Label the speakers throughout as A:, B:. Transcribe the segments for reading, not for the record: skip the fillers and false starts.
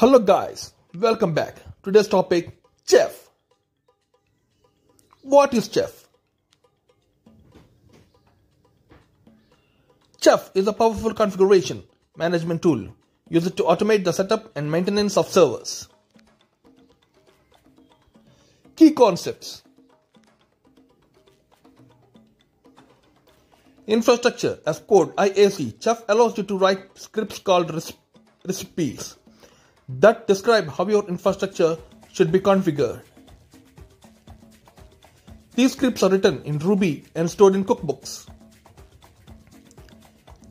A: Hello guys, welcome back. Today's topic, Chef. What is Chef? Chef is a powerful configuration management tool used to automate the setup and maintenance of servers. Key concepts. Infrastructure as code IAC. Chef allows you to write scripts called recipes that describe how your infrastructure should be configured. These scripts are written in Ruby and stored in cookbooks.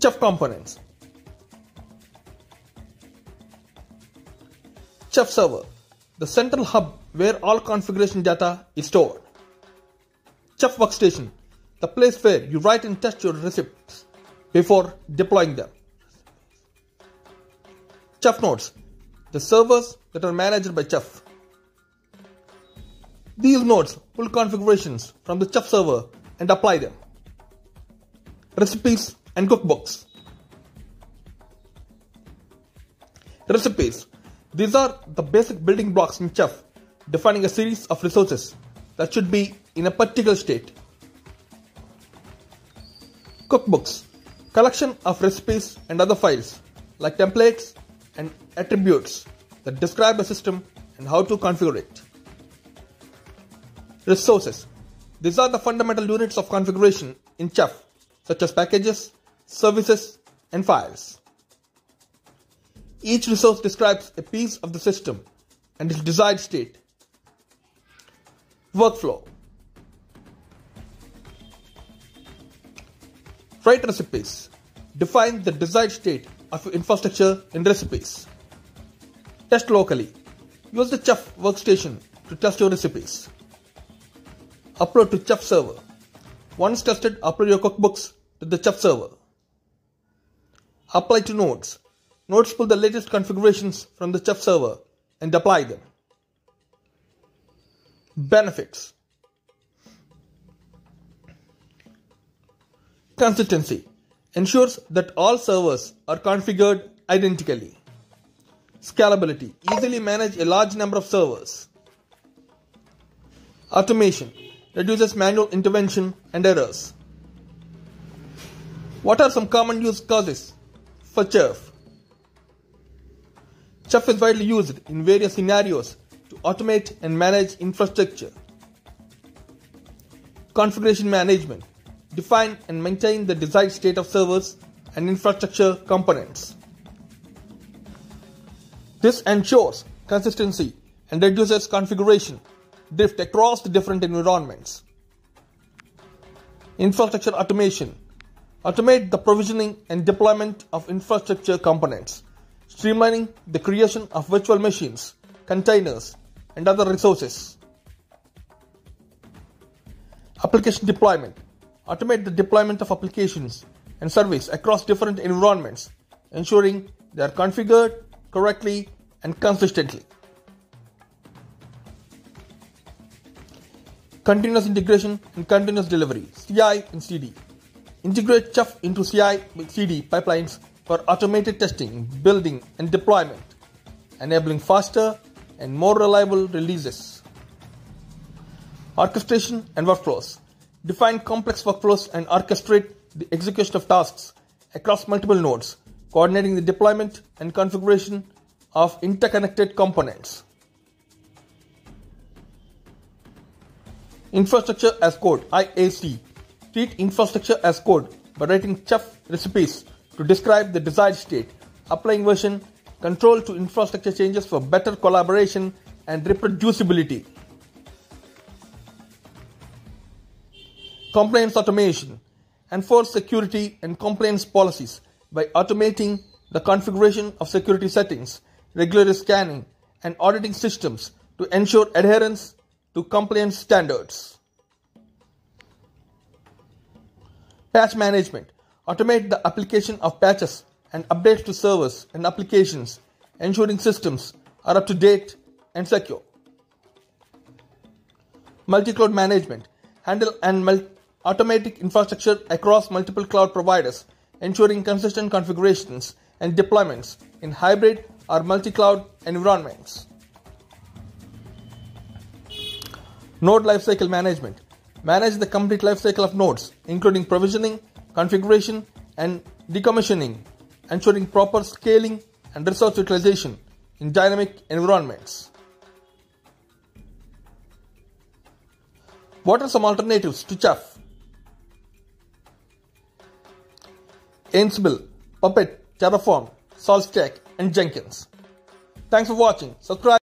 A: Chef components. Chef server, the central hub where all configuration data is stored. Chef workstation, the place where you write and test your recipes before deploying them. Chef nodes, the servers that are managed by Chef. These nodes pull configurations from the Chef server and apply them. Recipes and cookbooks. Recipes. These are the basic building blocks in Chef, defining a series of resources that should be in a particular state. Cookbooks. Collection of recipes and other files like templates and attributes that describe a system and how to configure it. Resources. These are the fundamental units of configuration in Chef, such as packages, services, and files. Each resource describes a piece of the system and its desired state. Workflow. Write recipes. Define the desired state of your infrastructure in recipes. Test locally. Use the Chef workstation to test your recipes. Upload to Chef server. Once tested, upload your cookbooks to the Chef server. Apply to nodes. Nodes pull the latest configurations from the Chef server and apply them. Benefits. Consistency. Ensures that all servers are configured identically. Scalability. Easily manage a large number of servers. Automation. Reduces manual intervention and errors. What are some common use cases for Chef? Chef is widely used in various scenarios to automate and manage infrastructure. Configuration management. Define and maintain the desired state of servers and infrastructure components. This ensures consistency and reduces configuration drift across the different environments. Infrastructure automation. Automate the provisioning and deployment of infrastructure components, streamlining the creation of virtual machines, containers, and other resources. Application deployment. Automate the deployment of applications and services across different environments, ensuring they are configured correctly and consistently. Continuous integration and continuous delivery, CI and CD. Integrate Chef into CI/CD pipelines for automated testing, building, and deployment, enabling faster and more reliable releases. Orchestration and workflows. Define complex workflows and orchestrate the execution of tasks across multiple nodes, coordinating the deployment and configuration of interconnected components. Infrastructure as code, IAC. Treat infrastructure as code by writing Chef recipes to describe the desired state, applying version control to infrastructure changes for better collaboration and reproducibility. Compliance automation. Enforce security and compliance policies by automating the configuration of security settings, regular scanning, and auditing systems to ensure adherence to compliance standards. Patch management. Automate the application of patches and updates to servers and applications, ensuring systems are up to date and secure. Multi-cloud management. Handle and automatic infrastructure across multiple cloud providers, ensuring consistent configurations and deployments in hybrid or multi-cloud environments. Node lifecycle management. Manage the complete lifecycle of nodes, including provisioning, configuration, and decommissioning, ensuring proper scaling and resource utilization in dynamic environments. What are some alternatives to Chef? Ansible, Puppet, Terraform, SaltStack, and Jenkins. Thanks for watching. Subscribe.